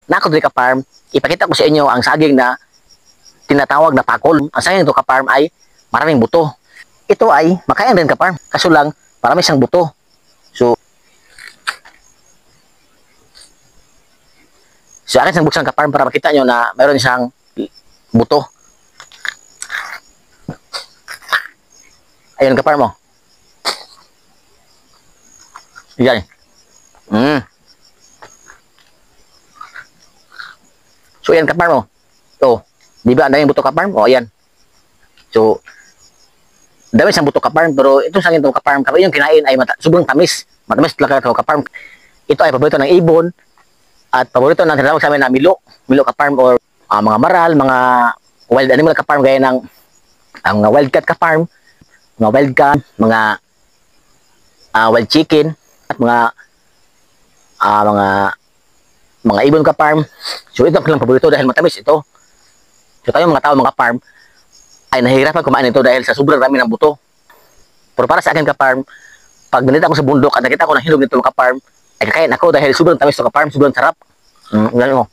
Nako diri ka-farm, ipakita ko sa inyo ang saging na tinatawag na pakol. Ang saging nito ka-farm ay maraming buto. Ito ay makain rin ka-farm, kaso lang marami siyang buto. So akin siyang buksan ka-farm para makita nyo na mayroon siyang buto. Ayun ka-farm mo. Yan. So yan ka-farm mo. So, di ba ang daming buto ka-farm? O ayan. So, dami siyang buto ka-farm, pero itong saging itong ka-farm, kapag yung kinain ay sobrang tamis. Matamis talaga ito ka-farm. Ito ay paborito ng ibon at paborito ng tinatawag sa amin na milo ka-farm or mga maral, mga wild animal ka-farm gaya ng mga wildcat ka-farm, mga wildcat, mga wild chicken at mga ibon ka-farm. So ito ang kanilang paborito dahil matamis ito. So tayong mga tao, mga farm ay nahihirapan kumain ito dahil sa sobrang dami ng buto. Pero para sa akin ka-farm, pag nandito ako sa bundok at nakita ko ng hinog nito ka-farm, ay kakain ako dahil sobrang tamis ito ka-farm, sobrang sarap. Ganun mo.